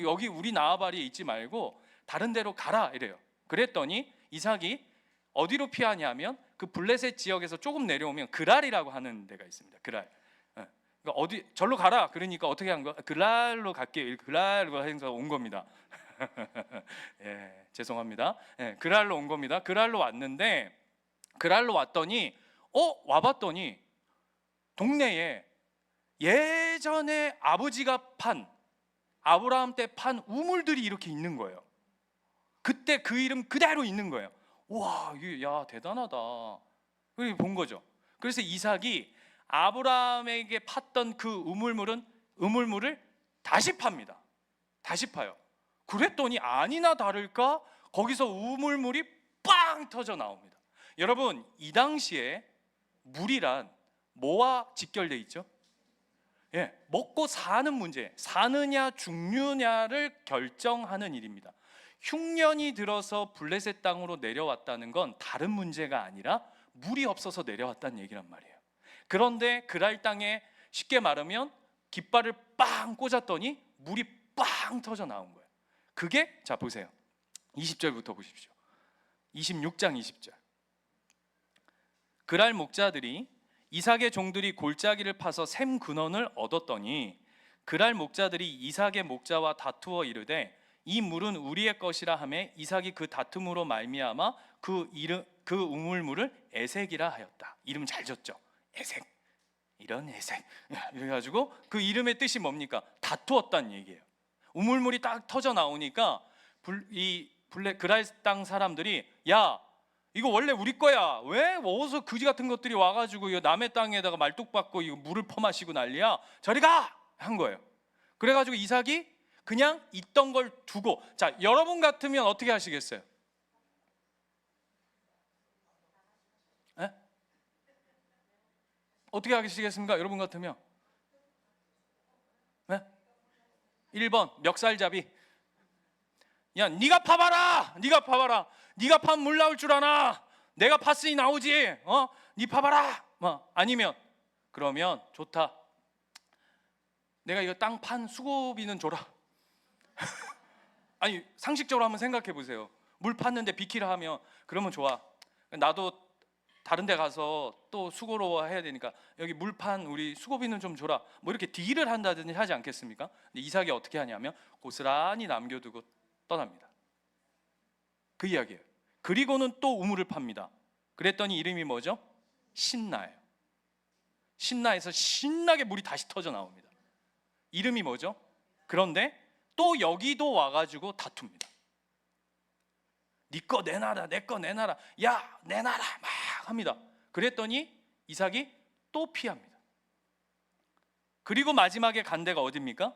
여기 우리 나아바리에 있지 말고 다른 데로 가라, 이래요. 그랬더니 이삭이 어디로 피하냐면, 그 블레셋 지역에서 조금 내려오면 그랄이라고 하는 데가 있습니다. 그랄. 그러니까 어디 절로 가라. 그러니까 어떻게 한 거야? 그랄로 갈게요. 그랄로 해서 온 겁니다. 예, 죄송합니다. 예, 그랄로 온 겁니다. 그랄로 왔는데, 그랄로 왔더니 와봤더니 동네에 예전에 아버지가 아브라함 때 판 우물들이 이렇게 있는 거예요. 그때 그 이름 그대로 있는 거예요. 와, 야, 대단하다. 그렇게 본 거죠. 그래서 이삭이 아브라함에게 팠던 그 우물물을 다시 팝니다. 다시 파요. 그랬더니 아니나 다를까 거기서 우물물이 빵 터져 나옵니다. 여러분, 이 당시에 물이란 뭐와 직결되어 있죠? 먹고 사는 문제, 사느냐 죽느냐를 결정하는 일입니다. 흉년이 들어서 블레셋 땅으로 내려왔다는 건 다른 문제가 아니라 물이 없어서 내려왔다는 얘기란 말이에요. 그런데 그랄 땅에 쉽게 말하면 깃발을 빵 꽂았더니 물이 빵 터져 나온 거예요. 그게, 자 보세요, 20절부터 보십시오. 26장 20절. 그랄 목자들이 이삭의 종들이 골짜기를 파서 샘 근원을 얻었더니, 그랄 목자들이 이삭의 목자와 다투어 이르되 이 물은 우리의 것이라 하매 이삭이 그 다툼으로 말미암아 그 우물물을 에색이라 하였다. 이름 잘 졌죠? 에색. 이런 에색. 이래가지고 그 이름의 뜻이 뭡니까? 다투었다는 얘기예요. 우물물이 딱 터져 나오니까 그랄 땅 사람들이, 야, 이거 원래 우리 거야. 왜 어디서 그지 같은 것들이 와가지고 이거 남의 땅에다가 말뚝박고 이거 물을 퍼마시고 난리야. 저리 가! 한 거예요. 그래가지고 이삭이 그냥 있던 걸 두고, 자, 여러분 같으면 어떻게 하시겠어요? 에? 어떻게 하시겠습니까? 여러분 같으면? 에? 1번 멱살잡이. 야, 네가 파봐라. 네가 파봐라. 네가 파면 물 나올 줄 아나? 내가 팠으니 나오지. 네 파봐라. 아니면 그러면 좋다. 내가 이거 땅 판 수고비는 줘라. 아니, 상식적으로 한번 생각해 보세요. 물 팠는데 비키라 하면, 그러면 좋아. 나도 다른 데 가서 또 수고로 해야 되니까 여기 물판 우리 수고비는 좀 줘라. 뭐 이렇게 딜을 한다든지 하지 않겠습니까? 근데 이삭이 어떻게 하냐면 고스란히 남겨두고 떠납니다. 그 이야기예요. 그리고는 또 우물을 팝니다. 그랬더니 이름이 뭐죠? 신나예요. 신나에서 신나게 물이 다시 터져 나옵니다. 이름이 뭐죠? 그런데 또 여기도 와가지고 다툽니다. 네 거 내놔라, 내 거 내놔라, 야 내놔라 막 합니다. 그랬더니 이삭이 또 피합니다. 그리고 마지막에 간 데가 어디입니까?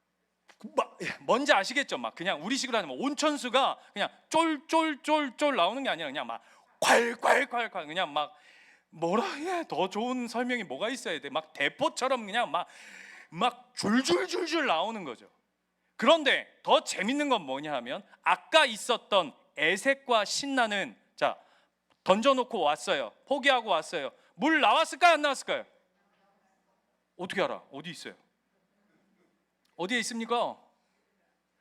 뭔지 아시겠죠? 막 그냥 우리식으로 하면 온천수가 그냥 쫄쫄쫄쫄 나오는 게 아니라 그냥 막 콸콸콸콸 그냥 막 뭐라 해? 더 좋은 설명이 뭐가 있어야 돼? 막 대포처럼 그냥 막 줄줄줄줄 나오는 거죠. 그런데 더 재밌는 건 뭐냐 하면 아까 있었던 애색과 신나는 자 던져놓고 왔어요. 포기하고 왔어요. 물 나왔을까요? 안 나왔을까요? 어떻게 알아? 어디 있어요? 어디에 있습니까?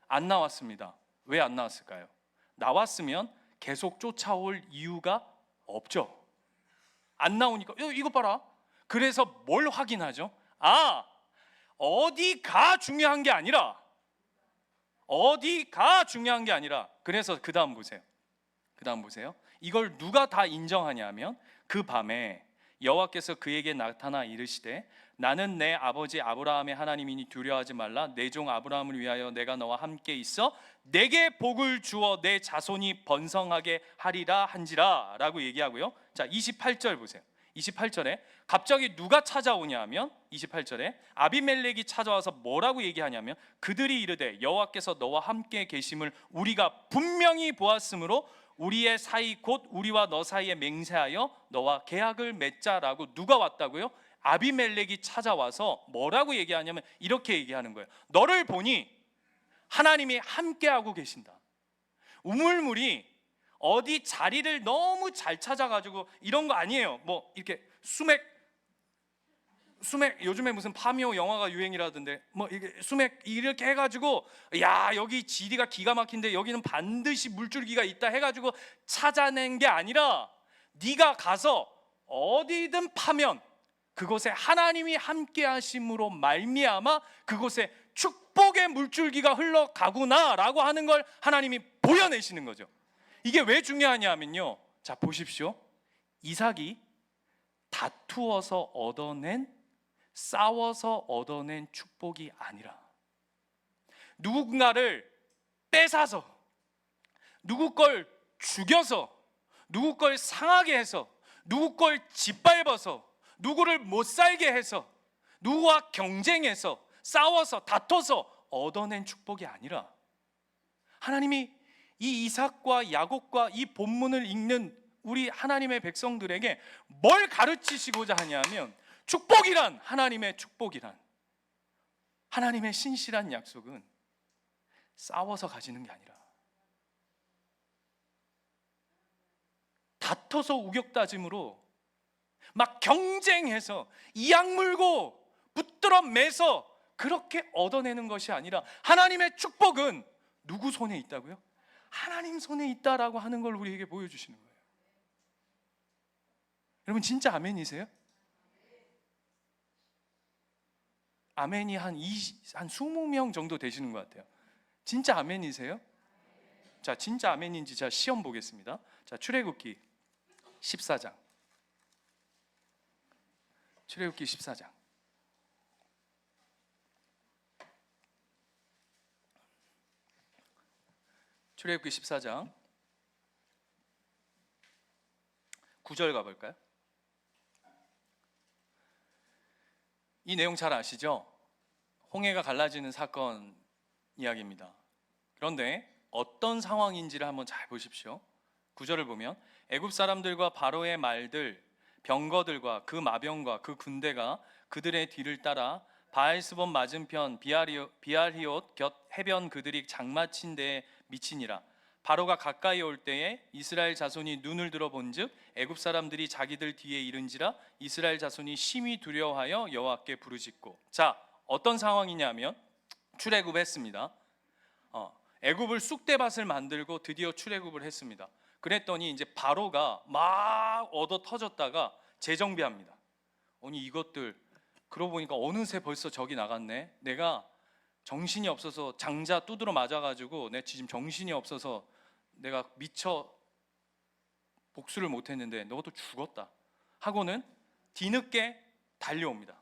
안 나왔습니다. 왜 안 나왔을까요? 나왔으면 계속 쫓아올 이유가 없죠. 안 나오니까 이거 봐라. 그래서 뭘 확인하죠? 아, 어디가 중요한 게 아니라 그래서 그 다음 보세요. 이걸 누가 다 인정하냐면 그 밤에 여호와께서 그에게 나타나 이르시되 나는 내 아버지 아브라함의 하나님이니 두려워하지 말라. 내 종 아브라함을 위하여 내가 너와 함께 있어 내게 복을 주어 내 자손이 번성하게 하리라 한지라 라고 얘기하고요. 자 28절 보세요. 28절에 갑자기 누가 찾아오냐 하면 28절에 아비멜렉이 찾아와서 뭐라고 얘기하냐면 그들이 이르되 여호와께서 너와 함께 계심을 우리가 분명히 보았으므로 우리의 사이 곧 우리와 너 사이에 맹세하여 너와 계약을 맺자라고 누가 왔다고요? 아비멜렉이 찾아와서 뭐라고 얘기하냐면 이렇게 얘기하는 거예요. 너를 보니 하나님이 함께하고 계신다. 우물물이 어디 자리를 너무 잘 찾아가지고 이런 거 아니에요. 뭐 이렇게 수맥 요즘에 무슨 파미오 영화가 유행이라던데 뭐 이게 수맥 이렇게 해가지고 야 여기 지리가 기가 막힌데 여기는 반드시 물줄기가 있다 해가지고 찾아낸 게 아니라 네가 가서 어디든 파면 그곳에 하나님이 함께 하심으로 말미암아 그곳에 축복의 물줄기가 흘러가구나라고 하는 걸 하나님이 보여내시는 거죠. 이게 왜 중요하냐 하면요, 자 보십시오. 이삭이 다투어서 얻어낸, 싸워서 얻어낸 축복이 아니라 누군가를 뺏어서, 누구 걸 죽여서, 누구 걸 상하게 해서, 누구 걸 짓밟아서, 누구를 못 살게 해서, 누구와 경쟁해서 싸워서 다퉈서 얻어낸 축복이 아니라 하나님이 이 이삭과 야곱과 이 본문을 읽는 우리 하나님의 백성들에게 뭘 가르치시고자 하냐면 축복이란, 하나님의 축복이란, 하나님의 신실한 약속은 싸워서 가지는 게 아니라 다퉈서 우격다짐으로 막 경쟁해서 이악 물고 붙들어 매서 그렇게 얻어내는 것이 아니라 하나님의 축복은 누구 손에 있다고요? 하나님 손에 있다라고 하는 걸 우리에게 보여주시는 거예요. 여러분 진짜 아멘이세요? 아멘이 한 20명 정도 되시는 것 같아요. 진짜 아멘이세요? 자, 진짜 아멘인지 제가 시험 보겠습니다. 자, 출애굽기 14장. 출애굽기 14장. 출애굽기 14장 9절 가볼까요? 이 내용 잘 아시죠? 홍해가 갈라지는 사건 이야기입니다. 그런데 어떤 상황인지를 한번 잘 보십시오. 9절을 보면 애굽 사람들과 바로의 말들, 병거들과 그 마병과 그 군대가 그들의 뒤를 따라 바알스본 맞은편 비알히옷 곁 해변 그들이 장마친 데에 미치니라. 바로가 가까이 올 때에 이스라엘 자손이 눈을 들어 본즉 애굽 사람들이 자기들 뒤에 이른지라. 이스라엘 자손이 심히 두려워하여 여호와께 부르짖고. 자, 어떤 상황이냐면 출애굽했습니다. 애굽을 쑥대밭을 만들고 드디어 출애굽을 했습니다. 그랬더니 이제 바로가 막 얻어 터졌다가 재정비합니다. 아니 이것들 그러고 보니까 어느새 벌써 저기 나갔네. 내가 정신이 없어서 장자 두드러 맞아가지고 내 지금 정신이 없어서 내가 미처 복수를 못했는데 너도 죽었다 하고는 뒤늦게 달려옵니다.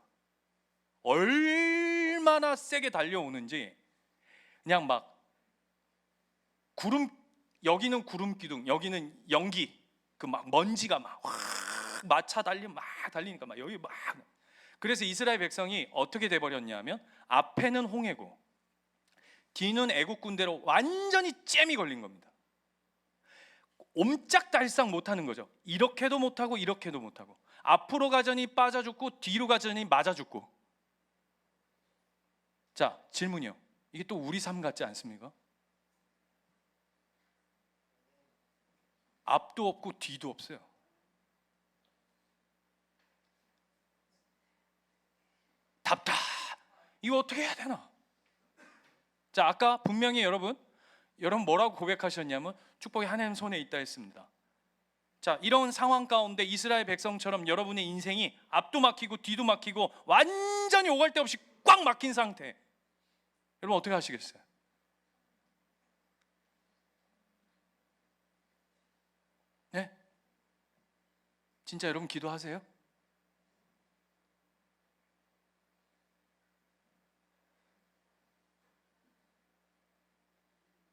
얼마나 세게 달려오는지 그냥 막 구름, 여기는 구름 기둥, 여기는 연기, 그 막 먼지가 막 마차 막 달리니까 막 여기 막. 그래서 이스라엘 백성이 어떻게 돼 버렸냐면 앞에는 홍해고 뒤는 애국 군대로 완전히 잼이 걸린 겁니다. 옴짝달싹 못하는 거죠. 이렇게도 못하고 이렇게도 못하고 앞으로 가자니 빠져 죽고 뒤로 가자니 맞아 죽고. 자, 질문이요. 이게 또 우리 삶 같지 않습니까? 앞도 없고 뒤도 없어요. 답답. 이거 어떻게 해야 되나? 자, 아까 분명히 여러분 뭐라고 고백하셨냐면 축복이 하나님 손에 있다 했습니다. 자, 이런 상황 가운데 이스라엘 백성처럼 여러분의 인생이 앞도 막히고 뒤도 막히고 완전히 오갈 데 없이 꽉 막힌 상태. 여러분 어떻게 하시겠어요? 네? 진짜 여러분 기도하세요?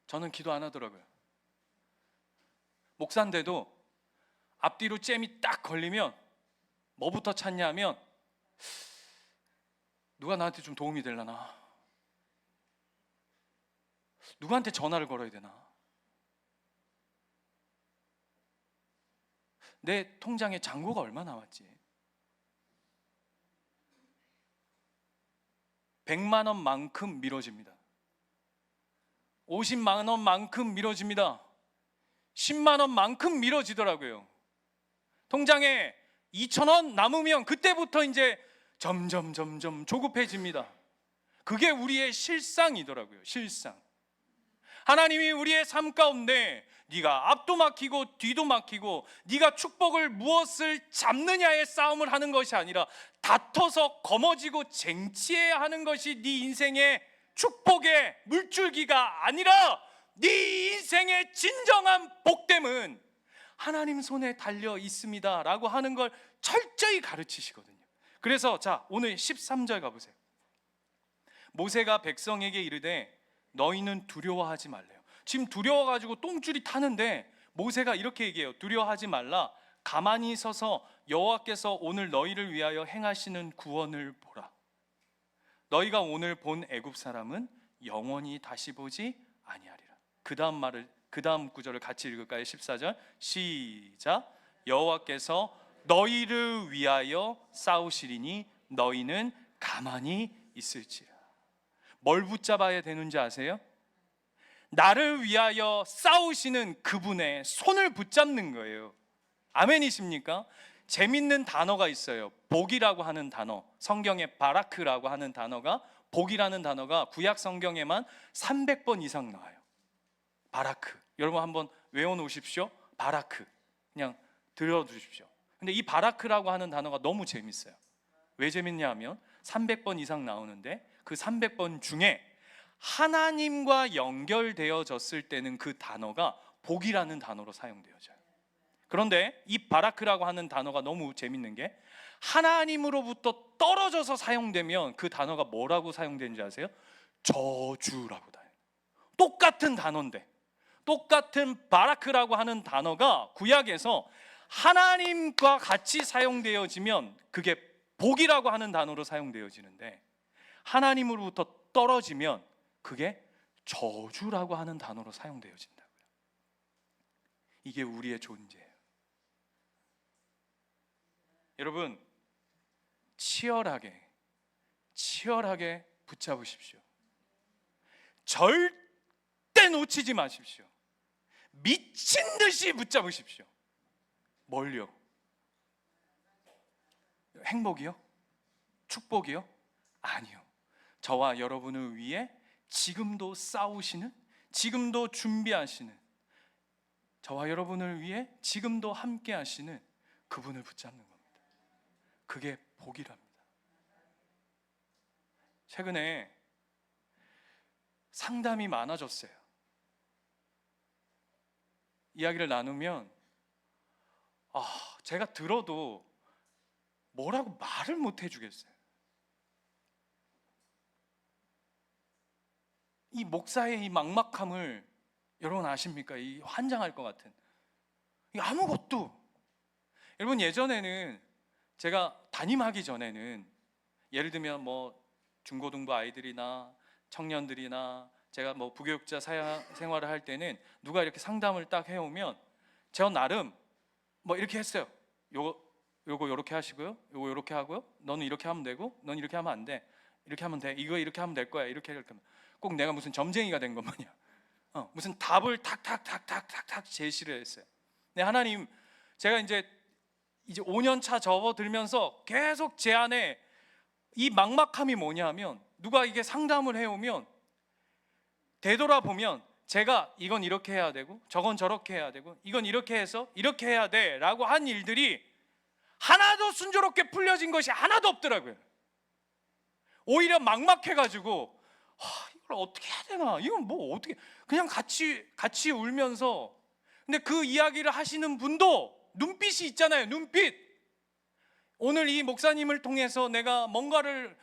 저는 기도 안 하더라고요. 목사인데도 앞뒤로 잼이 딱 걸리면 뭐부터 찾냐면 누가 나한테 좀 도움이 되려나? 누구한테 전화를 걸어야 되나? 내 통장에 잔고가 얼마 남았지? 100만 원만큼 미뤄집니다. 50만 원만큼 미뤄집니다. 10만 원만큼 미뤄지더라고요. 통장에 2,000원 남으면 그때부터 이제 점점 조급해집니다. 그게 우리의 실상이더라고요. 실상. 하나님이 우리의 삶 가운데 네가 앞도 막히고 뒤도 막히고 네가 축복을 무엇을 잡느냐의 싸움을 하는 것이 아니라 다퉈서 거머쥐고 쟁취해야 하는 것이 네 인생의 축복의 물줄기가 아니라 네 인생의 진정한 복됨은 하나님 손에 달려 있습니다 라고 하는 걸 철저히 가르치시거든요. 그래서 자, 오늘 13절 가보세요. 모세가 백성에게 이르되 너희는 두려워하지 말래요. 지금 두려워가지고 똥줄이 타는데 모세가 이렇게 얘기해요. 두려워하지 말라. 가만히 서서 여호와께서 오늘 너희를 위하여 행하시는 구원을 보라. 너희가 오늘 본 애굽 사람은 영원히 다시 보지 아니하리라. 그 다음 구절을 같이 읽을까요? 14절 시작. 여호와께서 너희를 위하여 싸우시리니 너희는 가만히 있을지라. 뭘 붙잡아야 되는지 아세요? 나를 위하여 싸우시는 그분의 손을 붙잡는 거예요. 아멘이십니까? 재밌는 단어가 있어요. 복이라고 하는 단어, 성경에 바라크라고 하는 단어가, 복이라는 단어가 구약 성경에만 300번 이상 나와요. 바라크. 여러분 한번 외워놓으십시오. 바라크. 그냥 들어주십시오. 근데 이 바라크라고 하는 단어가 너무 재밌어요. 왜 재밌냐 하면 300번 이상 나오는데 그 300번 중에 하나님과 연결되어졌을 때는 그 단어가 복이라는 단어로 사용되어져요. 그런데 이 바라크라고 하는 단어가 너무 재밌는 게 하나님으로부터 떨어져서 사용되면 그 단어가 뭐라고 사용되는지 아세요? 저주라고 다 해요. 똑같은 단어인데, 똑같은 바라크라고 하는 단어가 구약에서 하나님과 같이 사용되어지면 그게 복이라고 하는 단어로 사용되어지는데 하나님으로부터 떨어지면 그게 저주라고 하는 단어로 사용되어진다고요. 이게 우리의 존재예요. 여러분 치열하게 붙잡으십시오. 절대 놓치지 마십시오. 미친 듯이 붙잡으십시오. 뭘요? 행복이요? 축복이요? 아니요. 저와 여러분을 위해 지금도 싸우시는, 지금도 준비하시는, 저와 여러분을 위해 지금도 함께 하시는 그분을 붙잡는 겁니다. 그게 복이랍니다. 최근에 상담이 많아졌어요. 이야기를 나누면 제가 들어도 뭐라고 말을 못 해주겠어요. 이 목사의 이 막막함을 여러분 아십니까? 이 환장할 것 같은, 이 아무것도, 여러분 예전에는 제가 담임하기 전에는 예를 들면 뭐 중고등부 아이들이나 청년들이나 제가 뭐 부교육자 생활을 할 때는 누가 이렇게 상담을 딱 해오면 저 나름 뭐 이렇게 했어요. 요거 요렇게 하시고요, 요거 요렇게 하고요, 너는 이렇게 하면 되고 너는 이렇게 하면 안 돼, 이렇게 하면 돼, 이거 이렇게 하면 될 거야, 이렇게 하면. 꼭 내가 무슨 점쟁이가 된 것 마냥 무슨 답을 탁탁탁탁탁탁 제시를 했어요. 네, 하나님, 제가 이제 5년 차 접어들면서 계속 제 안에 이 막막함이 뭐냐면, 누가 이게 상담을 해오면 되돌아보면 제가 이건 이렇게 해야 되고 저건 저렇게 해야 되고 이건 이렇게 해서 이렇게 해야 돼 라고 한 일들이 하나도 순조롭게 풀려진 것이 하나도 없더라고요. 오히려 막막해가지고 이걸 어떻게 해야 되나, 이건 뭐 어떻게, 그냥 같이 울면서. 근데 그 이야기를 하시는 분도 눈빛이 있잖아요. 눈빛. 오늘 이 목사님을 통해서 내가 뭔가를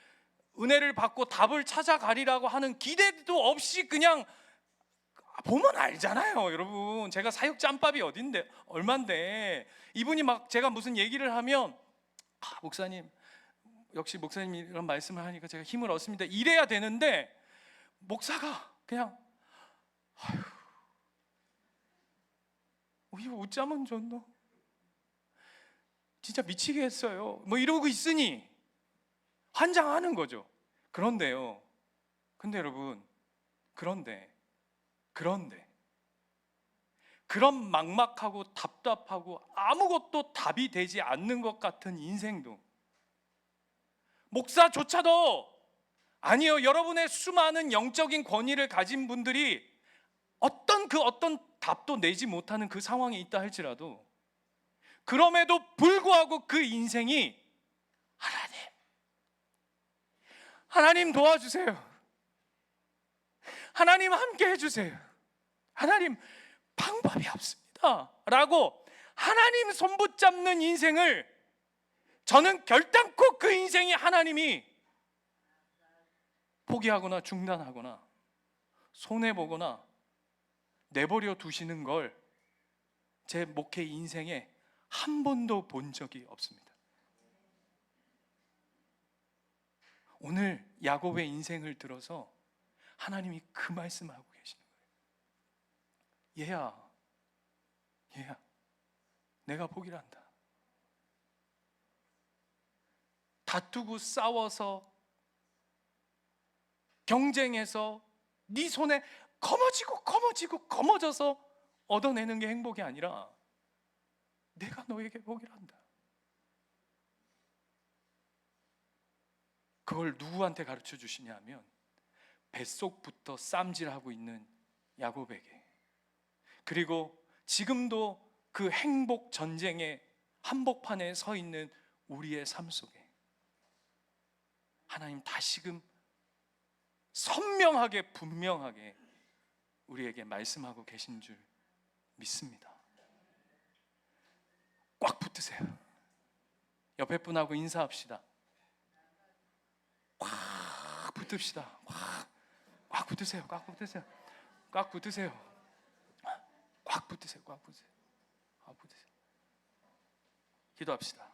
은혜를 받고 답을 찾아가리라고 하는 기대도 없이 그냥 보면 알잖아요. 여러분, 제가 사육 짬밥이 어딘데, 얼만데 이분이 막 제가 무슨 얘기를 하면 목사님, 역시 목사님이 이런 말씀을 하니까 제가 힘을 얻습니다, 이래야 되는데 목사가 그냥 이거 웃자면 좋노, 진짜 미치게 했어요, 뭐 이러고 있으니 환장하는 거죠. 그런데요, 근데 여러분, 그런데 그런 막막하고 답답하고 아무것도 답이 되지 않는 것 같은 인생도, 목사조차도 아니요, 여러분의 수많은 영적인 권위를 가진 분들이 어떤 답도 내지 못하는 그 상황에 있다 할지라도, 그럼에도 불구하고 그 인생이 하나님 도와주세요, 하나님 함께 해주세요, 하나님 방법이 없습니다 라고 하나님 손붙잡는 인생을, 저는 결단코 그 인생이 하나님이 포기하거나 중단하거나 손해보거나 내버려 두시는 걸 제 목회 인생에 한 번도 본 적이 없습니다. 오늘 야곱의 인생을 들어서 하나님이 그 말씀하고 계시는 거예요. 얘야, 내가 포기를 한다. 다투고 싸워서 경쟁해서 네 손에 거머져서 얻어내는 게 행복이 아니라 내가 너에게 포기를 한다. 그걸 누구한테 가르쳐 주시냐면 뱃속부터 쌈질하고 있는 야곱에게, 그리고 지금도 그 행복 전쟁의 한복판에 서 있는 우리의 삶 속에 하나님 다시금 선명하게 분명하게 우리에게 말씀하고 계신 줄 믿습니다. 꽉 붙으세요. 옆에 분하고 인사합시다. 꽉 붙읍시다. 꽉 붙으세요. 꽉 붙으세요. 꽉 붙으세요. 꽉 붙으세요. 꽉 붙으세요. 꽉 붙으세요. 기도합시다.